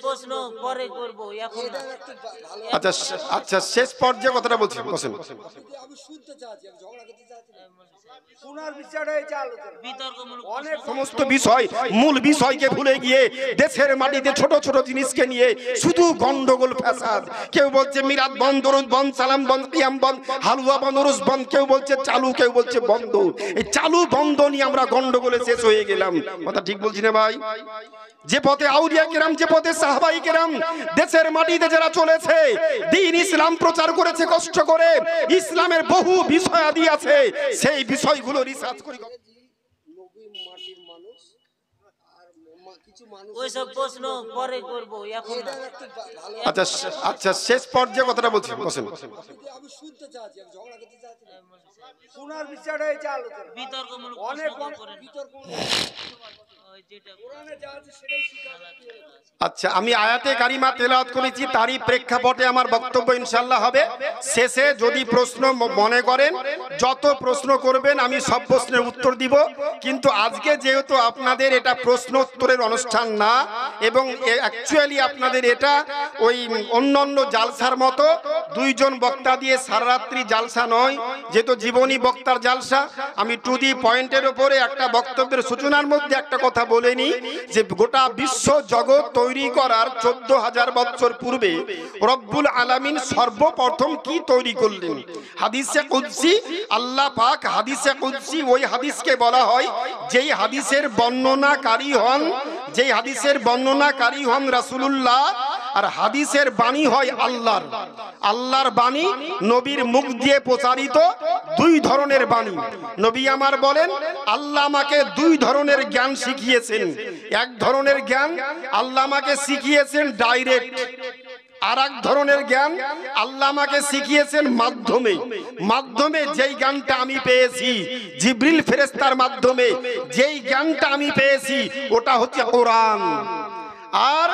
প্রশ্ন পরে করব এখন না। আচ্ছা আচ্ছা, শেষ পর্যায়ে কথাটা বলছি, বসেন। আমি শুনতে চাচ্ছি, আমি ঝগড়া করতে চাচ্ছি না। শোনার বিষয়টা এই চালু বিতর্কমূলক অনেক সমস্ত বিষয়, মূল বিষয়কে ভুলে গিয়ে দেশের মাটিতে ছোট ছোট জিনিসকে নিয়ে শুধু গন্ডগোল ফ্যাসাদ। কেউ বলছে মিরাদ বন্ধ, দরুদ বন্ধ, সালাম বন্ধ, কিয়াম বন্ধ, হালুয়া বন্ধ, রুস বন্ধ, কেউ বলছে চালু, কেউ বলছে বন্ধ। এই চালু বন্ধ নিয়ে আমরা গন্ডগোলে শেষ হয়ে গেলাম। কথা ঠিক বলছি না ভাই? যে পথে আউলিয়া কেরাম, যে পথে সাহাবাই কেরাম দেশের মাটিতে যারা চলেছে, দ্বীন ইসলাম প্রচার করেছে কষ্ট করে, ইসলামের বহু বিষয়াদি আছে, সেই বিষয়গুলো রিসার্চ করে নবী মাটির মানুষ আর কিছু মানুষ ওইসব প্রশ্ন পরে করব এখন না। ভালো। আচ্ছা আচ্ছা, শেষ পর্যায়ে কথাটা বলছি, বসেন। আমি শুনতে চাচ্ছি, আমি ঝগড়া করতে চাচ্ছি না। শোনার বিষয়টা এই চালু বিতর্কমূলক অনেক প্রশ্ন করেন না। বিতর্ক ওই যেটা কোরআনে যা আছে সেটাই স্বীকার করতে হবে। আচ্ছা, আমি আয়াতে কারিমা তেলাওয়াত করেছি, তারই প্রেক্ষাপটে আমার বক্তব্য ইনশাআল্লাহ হবে। শেষে যদি প্রশ্ন মনে করেন, যত প্রশ্ন করবেন আমি সব প্রশ্নের উত্তর দিব। কিন্তু আজকে যেহেতু আপনাদের এটা প্রশ্ন উত্তরের অনুষ্ঠান না, এবং অ্যাকচুয়ালি আপনাদের এটা ওই অন্যান্য জালসার মতো দুইজন বক্তা দিয়ে সারারাত্রি জালসা নয়, যেহেতু জীবনী বক্তার জালসা, আমি টু দি পয়েন্টের উপরে একটা বক্তব্যের সূচনার মধ্যে একটা কথা বলেনি যে গোটা বিশ্ব জগৎ তৈরি করার 14,000 বছর পূর্বে রব্বুল আলামিন সর্বপ্রথম কি তৈরি করলেন। হাদিসে কুদসি, আল্লাহ পাক হাদিসে কুদসি, ওই হাদিসকে বলা হয় যেই হাদিসের বর্ণনাকারী হন, যেই হাদিসের বর্ণনাকারী হন রাসূলুল্লাহ, আর হাদিসের বাণী হয় আল্লাহর। আল্লাহর বাণী নবীর মুখ দিয়ে প্রচারিত দুই ধরনের বাণী। নবী আমার বলেন আল্লাহ আমাকে দুই ধরনের জ্ঞান শিখিয়েছেন। এক ধরনের জ্ঞান আল্লাহ আমাকে শিখিয়েছেন ডাইরেক্ট, আর এক ধরনের জ্ঞান আল্লাহ আমাকে শিখিয়েছেন মাধ্যমে। মাধ্যমে যেই জ্ঞানটা আমি পেয়েছি জিবরিল ফেরেশতার মাধ্যমে, যেই জ্ঞানটা আমি পেয়েছি ওটা হচ্ছে কোরআন। আর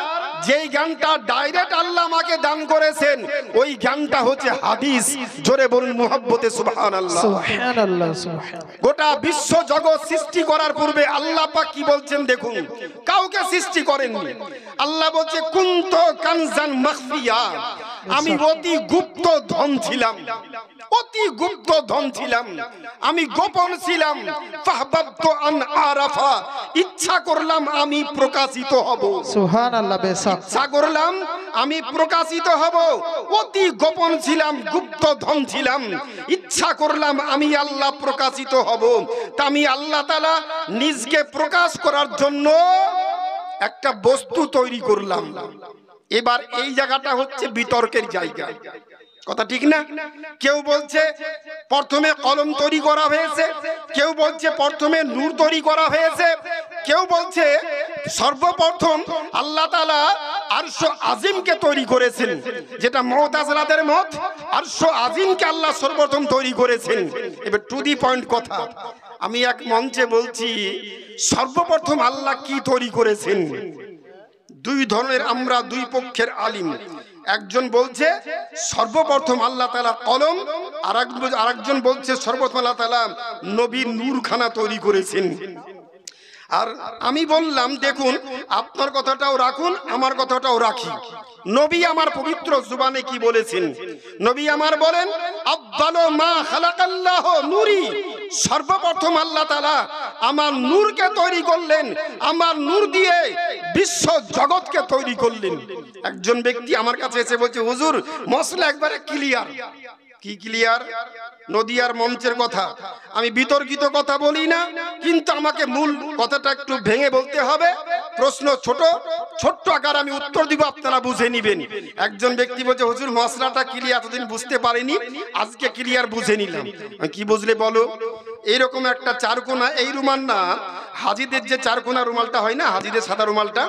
যেই জ্ঞানটা ডাইরেক্ট আল্লাহ আমাকে দান করেছেন ওই জ্ঞানটা হচ্ছে হাদিস। জোরে বলুন মুহাব্বতে সুবহানাল্লাহ। সুবহানাল্লাহ, সুবহানাল্লাহ। গোটা বিশ্ব জগৎ সৃষ্টি করার পূর্বে আল্লাহ পাক কি বলছেন দেখুন, কাউকে সৃষ্টি করেননি। আল্লাহ বলছে কুন্ত কানজান মাখফিয়া, আমি অতি গুপ্ত ধন ছিলাম, অতি গুপ্ত ধন ছিলাম, আমি গোপন ছিলাম। ফাহবাবতু আন আরাফা, ইচ্ছা করলাম আমি প্রকাশিত হব। সুবহানাল্লাহ, বেশক ইচ্ছা করলাম আমি প্রকাশিত হব। অতি গোপন ছিলাম, গুপ্ত ধন ছিলাম, ইচ্ছা করলাম আমি আল্লাহ প্রকাশিত হব। তা আমি আল্লাহ তাআলা নিজকে প্রকাশ করার জন্য একটা বস্তু তৈরি করলাম। এবার এই জায়গাটা হচ্ছে বিতর্কের জায়গা। কথা ঠিক না? কেউ বলছে প্রথমে কলম তৈরি করা হয়েছে, কেউ বলছে প্রথমে নূর তৈরি করা হয়েছে, কেউ বলছে সর্বপ্রথম আল্লাহ তাআলা আরশ আজিমকে তৈরি করেছেন, যেটা মুতাজিলাদের মত। আরশ আজিমকে আল্লাহ সর্বপ্রথম তৈরি করেছেন। এবার টু দি পয়েন্ট কথা, আমি এক মঞ্চে বলছি সর্বপ্রথম আল্লাহ কি তৈরি করেছেন। দুই ধরনের আমরা দুই পক্ষের আলিম। একজন বলছে সর্বপ্রথম আল্লাহ তাআলা কলম, আরেকজন বলছে সর্বপ্রথম আল্লাহ তাআলা নবীর নূরখানা তৈরি করেছেন। আর আমি বললাম দেখুন, আপনার কথাটাও রাখুন, আমার কথাটাও রাখি। নবী আমার পবিত্র জুবানে কি বলেছেন? নবী আমার বলেন আফদালু মা খালাকাল্লাহু নূরি, সর্বপ্রথম আল্লাহ তাআলা আমার নূরকে তৈরি করলেন, আমার নূর দিয়ে বিশ্ব জগৎকে তৈরি করলেন। একজন ব্যক্তি আমার কাছে এসে বলছে হুজুর মসলা একবারে ক্লিয়ার। কি ক্লিয়ার? নদিয়ার মঞ্চের কথা। আমি বিতর্কিত কথা বলি না, কিন্তু আমাকে মূল কথাটা একটু ভেঙে বলতে হবে। প্রশ্ন ছোট্ট আকার আমি উত্তর দিব, আপনারা বুঝে নেবেন। একজন ব্যক্তি বলছে হুজুর মশলাটা ক্লিয়ার, এতদিন বুঝতে পারিনি, আজকে ক্লিয়ার বুঝে নিলাম। কি বুঝলে বলো? এইরকম একটা চারকোনা, এই রুমাল না, হাজিদের যে চারকোনা রুমালটা হয় না, হাজিদের সাদা রুমালটা,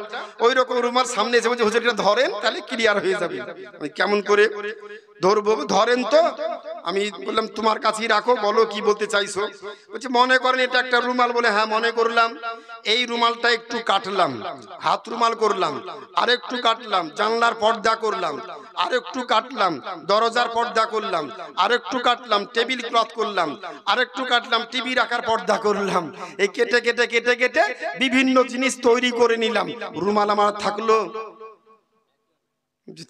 ওই রকম রুমাল সামনে এসে বলছে হুজুর এটা ধরেন, তাহলে ক্লিয়ার হয়ে যাবে। আমি কেমন করে ধরবো? ধরেন তো। আমি বললাম তোমার কাছেই রাখো, বলো কি বলতে চাইছো। বলছে মনে করেন এটা একটা রুমাল। বলে হ্যাঁ মনে করলাম। এই রুমালটা একটু কাটলাম, হাত রুমাল করলাম, আর একটু কাটলাম, জানলার পর্দা করলাম, আর একটু কাটলাম, দরজার পর্দা করলাম, আর একটু কাটলাম, টেবিল ক্লথ করলাম, আর একটু কাটলাম, টিভি রাখার পর্দা করলাম। এই কেটে কেটে কেটে কেটে বিভিন্ন জিনিস তৈরি করে নিলাম। রুমাল আমার থাকলো?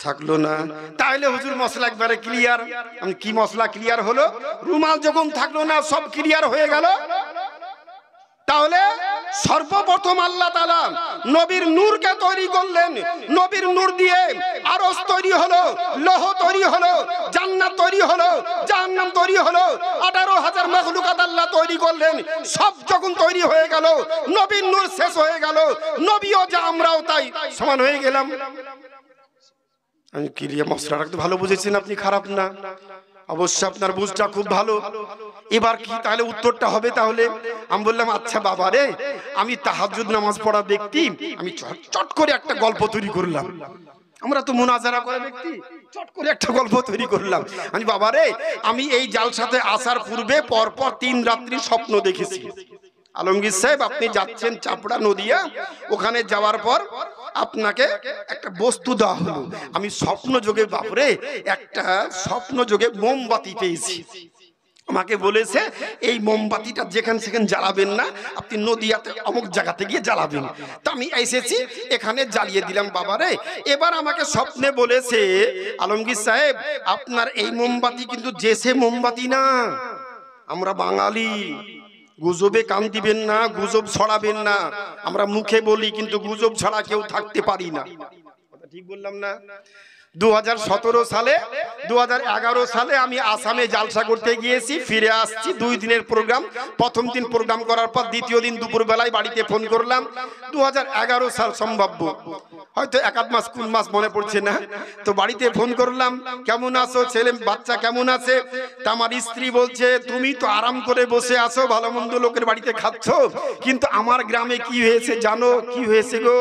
থাকলো না। তাহলে হুজুর মশলা একবারে ক্লিয়ার। আমি কি মশলা ক্লিয়ার হলো? রুমাল যখন থাকলো না সব ক্লিয়ার হয়ে গেল। তাহলে সর্বপ্রথম আল্লাহ তাআলা নবীর নূরকে তৈরি করলেন। নবীর নূর দিয়ে আরশ তৈরি হলো, লৌহ তৈরি হলো, জান্নাত তৈরি হলো, জাহান্নাম তৈরি হলো, 18,000 মাখলুকাত আল্লাহ তৈরি করলেন। সব যখন তৈরি হয়ে গেল, নবীর নূর শেষ হয়ে গেল, নবীও যা আমরাও তাই সমান হয়ে গেলাম। আমি ক্লিয়ার মশলাটা একটু ভালো বুঝেছেন আপনি, খারাপ না? অবশ্যই আপনার বুঝটা খুব ভালো। এবার কি তাহলে উত্তরটা হবে? তাহলে আমি বললাম আচ্ছা বাবা রে, আমি তাহাজ্জুদ নামাজ পড়া ব্যক্তি, আমি চট করে একটা গল্প তৈরি করলাম। আমরা তো মুনাজারা করে ব্যক্তি, চট করে একটা গল্প তৈরি করলাম। আমি বাবা রে, আমি এই জালসাতে আসার পূর্বে পরপর 3 রাত্রি স্বপ্ন দেখেছি। আলমগীর সাহেব, আপনি যাচ্ছেন চাপড়া নদিয়া, ওখানে যাওয়ার পর আপনাকে একটা বস্তু দেওয়া হলো। আমি স্বপ্ন যোগে বাপরে একটা স্বপ্ন যোগে মোমবাতি পেয়েছি। আমাকে বলেছে এই মোমবাতিটা যেখানে সেখানে জ্বালাবেন না, আপনি নদিয়াতে অমুক জায়গাতে গিয়ে জ্বালাবেন। তা আমি এসেছি, এখানে জ্বালিয়ে দিলাম বাবারে। এবার আমাকে স্বপ্নে বলেছে আলমগীর সাহেব, আপনার এই মোমবাতি কিন্তু জেসে মোমবাতি না। আমরা বাঙালি, গুজবে কান দিবেন না, গুজব ছড়াবেন না। আমরা মুখে বলি কিন্তু গুজব ছাড়া কেউ থাকতে পারি না। ঠিক বললাম না? 2017 সালে 2011 সালে আমি আসামে জালসা করতে গিয়েছি, ফিরে আসছি। 2 দিনের প্রোগ্রাম। প্রথম দিন প্রোগ্রাম করার পর দ্বিতীয় দিন দুপুর বেলায় বাড়িতে ফোন করলাম। 2011 সাল সম্ভাব্য, হয়তো 1 মাস কোন মাস মনে পড়ছে না। তো বাড়িতে ফোন করলাম, কেমন আছো, ছেলে বাচ্চা কেমন আছে? তা আমার স্ত্রী বলছে, তুমি তো আরাম করে বসে আছো, ভালো মন্দ লোকের বাড়িতে খাচ্ছ, কিন্তু আমার গ্রামে কি হয়েছে জানো? কি হয়েছে গো?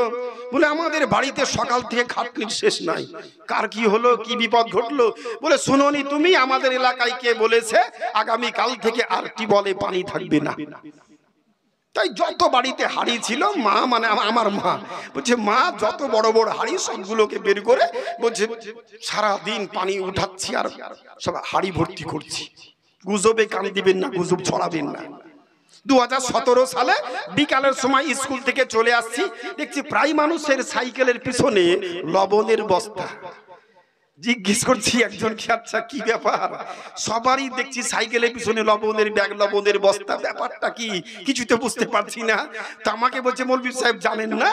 বলে আমাদের বাড়িতে সকাল থেকে খাটনির শেষ নাই। কার কি হলো, কি বিপদ ঘটলো? বলে শুনোনি তুমি, আমাদের এলাকায় কে বলেছে আগামী কাল থেকে আর টিউবওয়েলে পানি থাকবে না। তাই যত বাড়িতে হাড়ি ছিল, মা মানে আমার মা বলছে, মা যত বড় বড় হাড়ি সবগুলোকে বের করে বলছে সারা দিন পানি উঠাচ্ছি আর সব হাড়ি ভর্তি করছি। গুজবে কান দিবেন না, গুজব ছড়াবেন না। 2017 সালে বিকালের সময় স্কুল থেকে চলে আসছি, দেখছি প্রায় মানুষের সাইকেলের পিছনে লবণের বস্তা। জিজ্ঞেস করছি একজনকে, আচ্ছা কি ব্যাপার? সবারই দেখছি সাইকেলের পিছনে লবণের ব্যাগ, লবণের বস্তা, ব্যাপারটা কি? কিছু তো বুঝতে পারছি না। তো আমাকে বলছে, মৌলভী সাহেব জানেন না,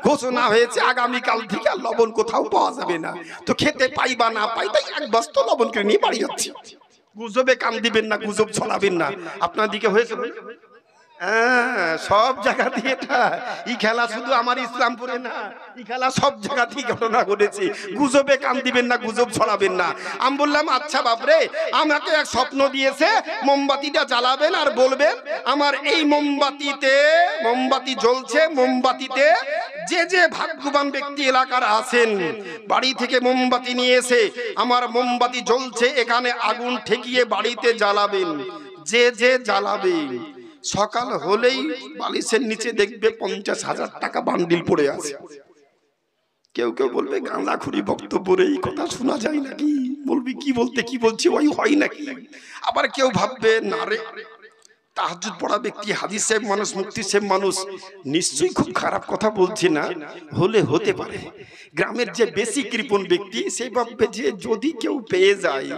ঘোষণা হয়েছে আগামীকাল থেকে আর লবণ কোথাও পাওয়া যাবে না। তো খেতে পাই বা না পাই, তাই 1 বস্তা লবণ কিনে নিয়ে বাড়ি যাচ্ছি। গুজবে কান দিবেন না, গুজব ছড়াবেন না। আপনার দিকে হয়েছে? সব জায়গাতে এটা এই খেলা, শুধু আমার ইসলামপুরে না, এই খেলা সব জায়গাতেই ঘটনা ঘটেছে। গুজবে কান দিবেন না, গুজব ছড়াবেন না। আমি বললাম আচ্ছা বাপরে, আমাকে এক স্বপ্ন দিয়েছে, মোমবাতিটা জ্বালাবেন আর বলবেন আমার এই মোমবাতি জ্বলছে, মোমবাতিতে যে ভাগ্যবান ব্যক্তি এলাকার আছেন বাড়ি থেকে মোমবাতি নিয়ে এসে আমার মোমবাতি জ্বলছে এখানে আগুন ঠেকিয়ে বাড়িতে জ্বালাবেন। যে জ্বালাবেন, সকাল হলেই বালিশের নিচে দেখবে 50,000 টাকা বান্ডিল পড়ে আছে। কেউ কেউ বলবে গাঁদাখুরি বক্তব্য রে, এই কথা শোনা যায় নাকি? বলবি কি বলতে কি বলছি, ওই হয় নাকি? আবার কেউ ভাববে না রে, তাহাজ্জুদ পড়া ব্যক্তি, হাদিস সাহেব মানুষ, মুফতি সাহেব মানুষ, নিশ্চয়ই খুব খারাপ কথা বলছে না। হতে পারে গ্রামের যে বেশি কৃপণ ব্যক্তি, সেই ভাববে যে যদি কেউ পেয়ে যায়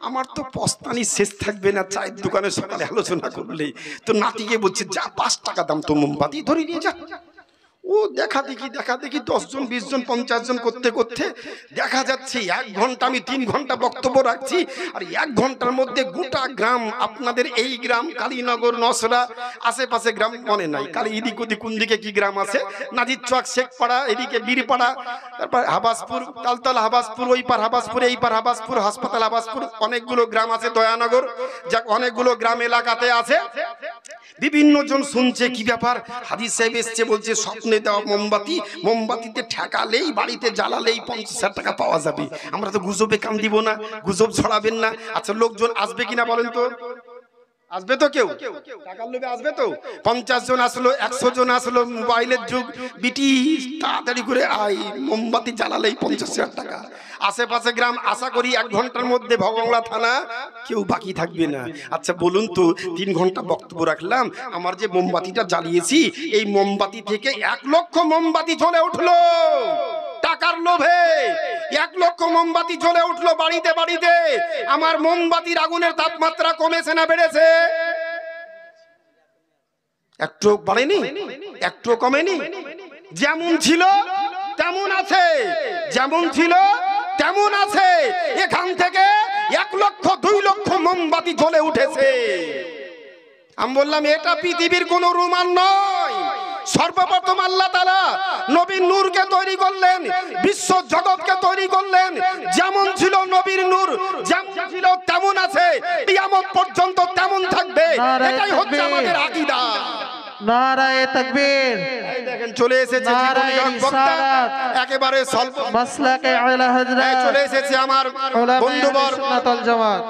আমার তো পস্তানি শেষ থাকবে না চায়ের দোকানে সকালে আলোচনা করলে। তো নাতিকে বলছে, যা 5 টাকা দাম তো মোমবাতি ধরে নিয়ে যা। ও দেখা দেখি 10 জন 20 জন 50 জন করতে করতে দেখা যাচ্ছে 1 ঘন্টা আমি 3 ঘন্টা বক্তব্য রাখছি, আর 1 ঘন্টার মধ্যে গোটা গ্রাম, আপনাদের এই গ্রাম কালীনগর, নসরা, আশেপাশে গ্রাম মনে নাই, কালী এদিক ওদিক কোন দিকে কি গ্রাম আছে, নাজির চক, শেখপাড়া, এদিকে বীরপাড়া, তারপর হাবাসপুর, তালতলা হাবাসপুর, ওই পার হাবাসপুর, এই পার হাবাসপুর, হাসপাতাল হাবাসপুর, অনেকগুলো গ্রাম আছে, দয়ানগর, যাক অনেকগুলো গ্রাম এলাকাতে আছে। বিভিন্ন জন শুনছে কি ব্যাপার, হাদিস সাহেব এসছে বলছে স্বপ্নে দেওয়া মোমবাতিতে ঠেকালেই, বাড়িতে জ্বালালেই 50,000 টাকা পাওয়া যাবে। আমরা তো গুজবে কান দিব না, গুজব ছড়াবেন না। আচ্ছা লোকজন আসবে কিনা বলেন তো? আসবে তো? কেউ টাকার লোভে আসবে তো? 50 জন আসলো, 100 জন আসলো, মোবাইলের যুগ, বিটি তাড়াতাড়ি করে আই, মোমবাতি জ্বালালেই 50,000 টাকা। আশেপাশে গ্রাম, আশা করি 1 ঘন্টার মধ্যে ভগবাংলা থানা কেউ বাকি থাকবে না। আচ্ছা বলুন তো, 3 ঘন্টা বক্তব্য রাখলাম, আমার যে মোমবাতিটা জ্বালিয়েছি এই মোমবাতি থেকে 1 লক্ষ মোমবাতি জ্বলে উঠলো। টাকার লোভে 1 লক্ষ মোমবাতি জ্বলে উঠলো বাড়িতে বাড়িতে। আমার মোমবাতির আগুনের তাপমাত্রা কমেছে না বেড়েছে? একটু বাড়েনি, একটু কমেনি। যেমন ছিল তেমন আছে, যেমন ছিল তেমন আছে। এখান থেকে 1 লক্ষ 2 লক্ষ মোমবাতি জ্বলে উঠেছে। আমি বললাম এটা পৃথিবীর কোন রোমান নয়। সর্বপ্রথম আল্লাহ তাআলা নবীর নূরকে তৈরি করলেন, বিশ্ব জগৎকে তৈরি করলেন। যেমন ছিল নবীর নূর, যেমন ছিল তেমন আছে, কিয়ামত পর্যন্ত তেমন থাকবে। এটাই হচ্ছে আমাদের আকীদা। নারায়ে তাকবীর। এই দেখেন চলে এসেছে জীবনীগার বক্তা, একেবারে স্বল্প মাসলাকে আলা হযরত চলে এসেছে আমার বন্ধুবর, সুন্নাতুল জামাত,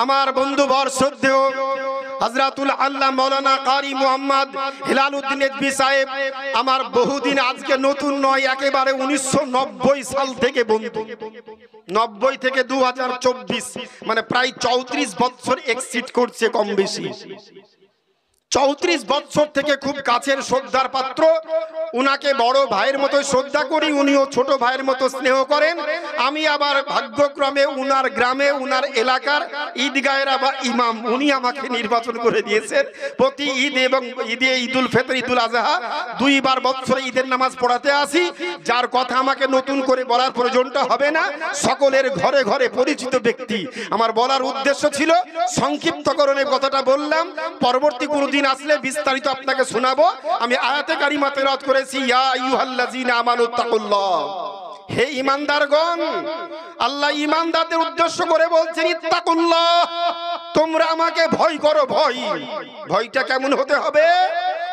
আমার বন্ধুবর শ্রদ্ধেয় হযরতুল আল্লাহ মাওলানা কারি মুহাম্মদ হিলালউদ্দিন নেজবি সাহেব। আমার বহুদিন, আজকে নতুন নয়, একেবারে 1990 সাল থেকে বন্ধু। 90 থেকে 2024 মানে প্রায় 34 বছর এক্সিট করছে কম বেশি। 34 বছর থেকে খুব কাছের শ্রদ্ধার পাত্র। উনাকে বড় ভাইয়ের মতো শ্রদ্ধা করি, উনিও ছোট ভাইয়ের মতো স্নেহ করেন। আমি আবার ভাগ্যক্রমে উনার গ্রামে, উনার এলাকার ঈদগাহের আবার ইমাম, উনি আমাকে নির্বাচন করে দিয়েছেন। প্রতি ঈদ এবং ঈদুল ফিতর, ঈদুল আজহা 2 বার বছরে ঈদের নামাজ পড়াতে আসি। যার কথা আমাকে নতুন করে বলার প্রয়োজনটা হবে না, সকলের ঘরে ঘরে পরিচিত ব্যক্তি। আমার বলার উদ্দেশ্য ছিল সংক্ষিপ্তকরণে কথাটা বললাম। পরবর্তী কোনদিন আসলে বিস্তারিত আপনাকে শোনাবো। আমি আয়াতে কারিমা তেলাওয়াত করেছি, ইয়া আইয়ুহাল্লাযীনা আমানুত্তাকুল্লাহ। হে ঈমানদারগণ, আল্লাহ ঈমানদারদের উদ্দেশ্য করে বলছেন ইত্তাকুল্লাহ, তোমরা আমাকে ভয় করো। ভয়টা কেমন হতে হবে?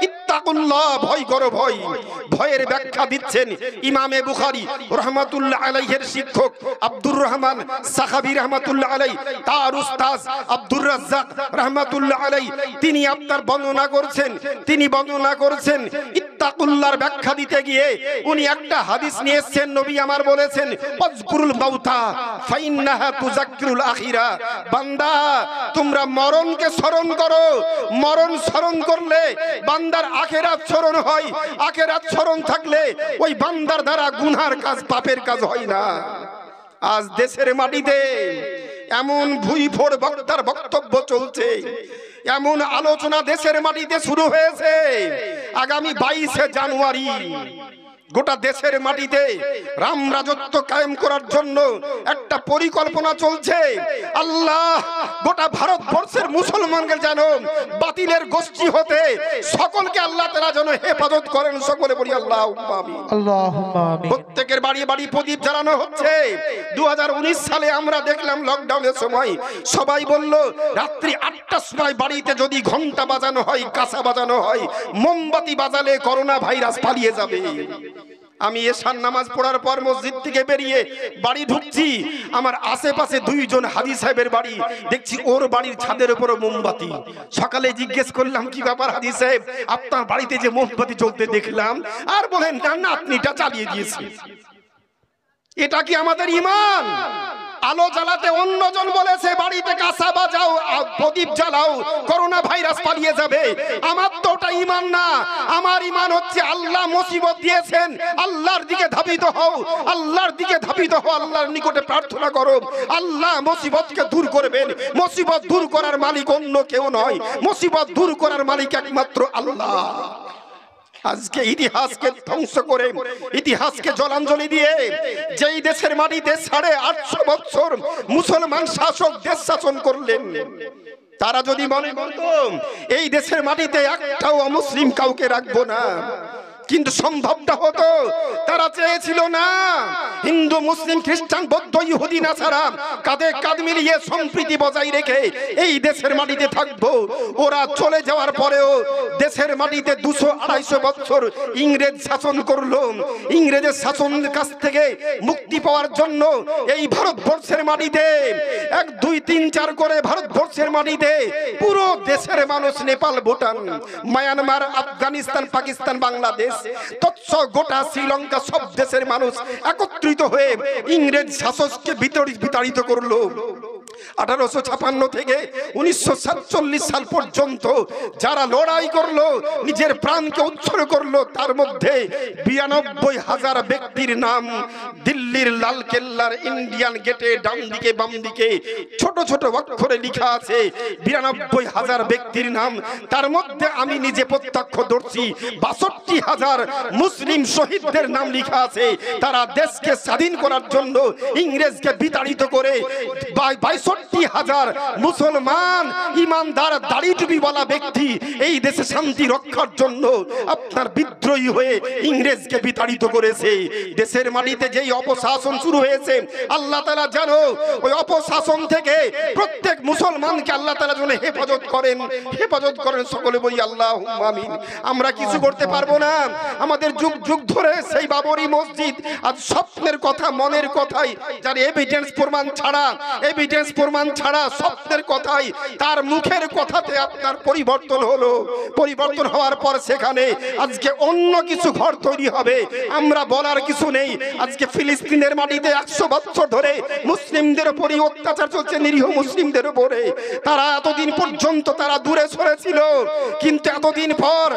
ইত্তাকুল্লাহ, ভয় করো। ভয়ের ব্যাখ্যা দিচ্ছেন ইমামে বুখারী রাহমাতুল্লাহ আলাইহির শিক্ষক আব্দুর রহমান সাখাবী রাহমাতুল্লাহ আলাইহি, তার উস্তাদ আব্দুর রাজ্জাক রাহমাতুল্লাহ আলাইহি, তিনি আপনার বর্ণনা করছেন ইত্তাকুল্লাহর ব্যাখ্যা দিতে গিয়ে উনি একটা হাদিস নিয়ে এসেছেন। নবী আমার বলেছেন, ওয়াজকুরুল মাউতা ফাইন্নাহা তুযাক্কিরুল আখিরা। বান্দা, তোমরা মরণকে স্মরণ করো। মরণ স্মরণ করলে বান্দার আখিরাত স্মরণ হয়। আখিরাত স্মরণ থাকলে ওই বান্দার দ্বারা গুনার কাজ, পাপের কাজ হয় না। আজ দেশের মাটিতে এমন ভুইফোড় বক্তার বক্তব্য চলছে, এমন আলোচনা দেশের মাটিতে শুরু হয়েছে। আগামী 22শে জানুয়ারি গোটা দেশের মাটিতে রাম রাজত্ব কায়েম করার জন্য একটা পরিকল্পনা চলছে। আল্লাহ গোটা ভারতবর্ষের মুসলমানকে যেন বাতিলের গোষ্ঠী হতে সকলকে আল্লাহ তাআলা যেন হেফাজত করেন। সকলে বলি আল্লাহুম্মা আমিন। আল্লাহুম্মা আমিন। প্রত্যেকের বাড়ি বাড়ি প্রদীপ জ্বালানো হচ্ছে। 2019 সালে আমরা দেখলাম লকডাউনের সময় সবাই বলল রাত্রি 8টার সময় বাড়িতে যদি ঘন্টা বাজানো হয়, কাঁসা বাজানো হয়, মোমবাতি বাজালে করোনা ভাইরাস পালিয়ে যাবে। আমি এশার নামাজ পড়ার পর মসজিদ থেকে বেরিয়ে বাড়ি ঢুকছি, আমার আশেপাশে 2 জন হাজী সাহেবের বাড়ি, দেখছি ওর বাড়ির ছাদের উপর মোমবাতি। সকালে জিজ্ঞেস করলাম কি ব্যাপার হাজী সাহেব, আপনার বাড়িতে যে মোমবাতি জ্বলতে দেখলাম। আর বলেন না, আপনিটা চালিয়ে দিয়েছি। এটা কি আমাদের ঈমান? আলো জ্বালাতে অন্যজন বলেছে বাড়িতে কাঁসা বাজাও, প্রদীপ জ্বালাও, করোনা ভাইরাস পালিয়ে যাবে। আমার তো ওটা ঈমান না। আমার ঈমান হচ্ছে আল্লাহ মুসিবত দিয়েছেন, আল্লাহর দিকে ধাবিত হও, আল্লাহর দিকে ধাবিত হও, আল্লাহর নিকটে প্রার্থনা করো। আল্লাহ মুসিবতকে দূর করবেন। মুসিবত দূর করার মালিক অন্য কেউ নয়, মুসিবত দূর করার মালিক একমাত্র আল্লাহ। আজকে ইতিহাসকে ধ্বংস করে, ইতিহাসকে জলাঞ্জলি দিয়ে যেই দেশের মাটিতে 850 বছর মুসলমান শাসক দেশ শাসন করলেন, তারা যদি মনে করত এই দেশের মাটিতে একটাও অমুসলিম কাউকে রাখবো না, কিন্তু সম্ভবটা হতো। তারা চেয়েছিল না হিন্দু মুসলিম খ্রিস্টান বৌদ্ধ ইহুদি নাসারা কাঁধে কাঁধ মিলিয়ে সম্প্রীতি বজায় রেখে এই দেশের মাটিতে থাকবো। ওরা চলে যাওয়ার পরেও দেশের মাটিতে 200-250 বছর ইংরেজ শাসন করলো। ইংরেজের শাসনের কাছ থেকে মুক্তি পাওয়ার জন্য এই ভারতবর্ষের মাটিতে 1, 2, 3, 4 করে ভারতবর্ষের মাটিতে পুরো দেশের মানুষ, নেপাল, ভুটান, মায়ানমার, আফগানিস্তান, পাকিস্তান, বাংলাদেশ, তৎস গোটা শ্রীলঙ্কা, সব দেশের মানুষ একত্রিত হয়ে ইংরেজ শাসককে বিতাড়িত করলো। 1856 থেকে 1947 সাল পর্যন্ত যারা লড়াই করলো, নিজের প্রাণকে উৎসর্গ করলো, তার মধ্যে 92,000 ব্যক্তির নাম দিল্লির লাল কেল্লার ইন্ডিয়ান গেটে ডান দিকে বাম দিকে ছোট ছোট অক্ষরে লেখা আছে। 92,000 ব্যক্তির নাম, তার মধ্যে আমি নিজে প্রত্যক্ষদর্শী 62,000 মুসলিম শহীদদের নাম লেখা আছে। তারা দেশকে স্বাধীন করার জন্য ইংরেজকে বিতাড়িত করে 62,000 মুসলমান ইমানদার দাড়ি টুপিওয়ালা ব্যক্তি এই দেশে শান্তি রক্ষার জন্য আপনার বিদ্রোহী হয়ে ইংরেজকে বিতাড়িত করেছে। দেশের মাটিতে যেই অপশাসন শুরু হয়েছে, আল্লাহ তাআলা জানো ওই অপশাসন থেকে প্রত্যেক মুসলমানকে আল্লাহ তাআলা যেন হেফাজত করেন, হেফাজত করেন। সকলে বলি আল্লাহুম্মা আমিন। আমরা কিছু করতে পারবো না। আমাদের যুগ যুগ ধরে সেই বাবরি মসজিদ আজ স্বপ্নের কথা, মনের কথাই, যার এভিডেন্স প্রমাণ ছাড়া, এভিডেন্স প্রমাণ ছাড়া স্বপ্নের কথাই, তার মুখের কথাতে আপনার পরিবর্তন হলো। পরিবর্তন হওয়ার পর সেখানে আজকে অন্য কিছু ঘর তৈরি হবে, আমরা বলার কিছু নেই। আজকে ফিলিস্তিনের মাটিতে 100 বছর ধরে মুসলিমদের উপরই অত্যাচার চলছে, নিরীহ মুসলিমদের উপরে। তারা এতদিন পর্যন্ত তারা দূরে সরেছিল, কিন্তু এতদিন পর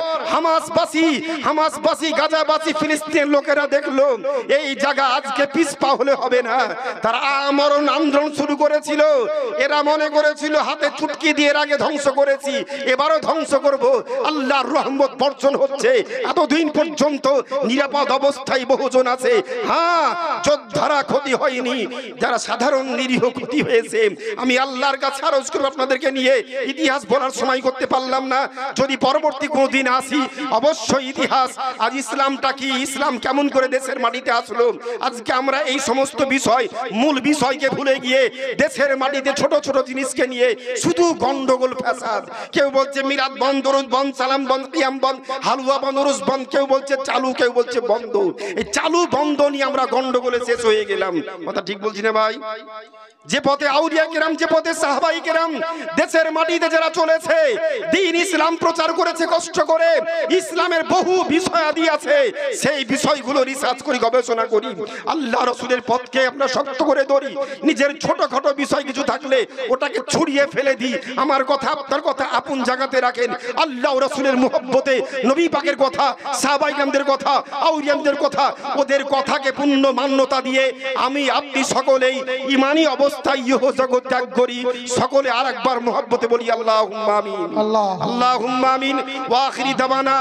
হামাসবাসী গাজাবাসী ফিলিস্তিনের লোকেরা দেখলো এই জায়গা আজকে পিছপা হলে হবে না। তারা আমরণ আন্দোলন শুরু করেছিল। এরা মনে করেছিল হাতে চুটকি দিয়ে এর আগে ধ্বংস করেছি, এবারও ধ্বংস করব। আল্লাহর রহমত বর্ষণ হচ্ছে। এতদিন পর্যন্ত নিরাপদ অবস্থায় বহুজন আছে। হ্যাঁ, যোদ্ধারা ক্ষতি হয়নি, যারা সাধারণ নিরীহ ক্ষতি হয়েছে। আমি আল্লাহর কাছে আরজ করব, আপনাদেরকে নিয়ে ইতিহাস বলার সময় করতে পারলাম না। যদি পরবর্তী কোনো দিন আসি অবশ্যই ইতিহাস, আজ ইসলামটা কি, ইসলাম কেমন করে দেশের মাটিতে আসলো। আজকে আমরা এই সমস্ত বিষয়, মূল বিষয়কে ভুলে গিয়ে দেশের মাটিতে ছোট ছোট জিনিসকে নিয়ে শুধু গন্ডগোল ফ্যাসাদ। কেউ বলছে মিলাদ বন্ধ, দরুদ বন্ধ, সালাম বন্ধ, কিয়াম বন্ধ, হালুয়া বন্ধ, রুজ বন্ধ, কেউ বলছে চালু, কেউ বলছে বন্ধ। এই চালু বন্ধ নিয়ে আমরা গন্ডগোলে শেষ হয়ে গেলাম। কথা ঠিক বলছি না ভাই? যে পথে আউলিয়া কেরাম, যে পথে সাহাবাই কেরাম দেশের মাটিতে যারা চলেছে, দ্বীন ইসলাম প্রচার করেছে কষ্ট করে, ইসলামের বহু বিষয়াদি আছে, সেই বিষয়গুলো রিসার্চ করি, গবেষণা করি, আল্লাহ রাসূলের পথকে আমরা শক্ত করে ধরি। নিজের ছোটখাটো বিষয় কিছু থাকলে ওটাকে ছড়িয়ে ফেলে দিই। আমার কথা আপনার কথা আপন জায়গাতে রাখেন। আল্লাহ রাসূলের মুহাব্বতে নবী পাকের কথা, সাহাবায়ে কেরামদের কথা, আউলিয়াদের কথা, ওদের কথাকে পূর্ণ মান্যতা দিয়ে আমি আপনি সকলেই ঈমানি অবস্থায় ইহ জগৎ ত্যাগ করি। সকলে আরেকবার মুহাব্বতে বলি আল্লাহুম্মা আমিন। আল্লাহুম্মা আমিন। ওয়া আখিরি দাওয়ানা।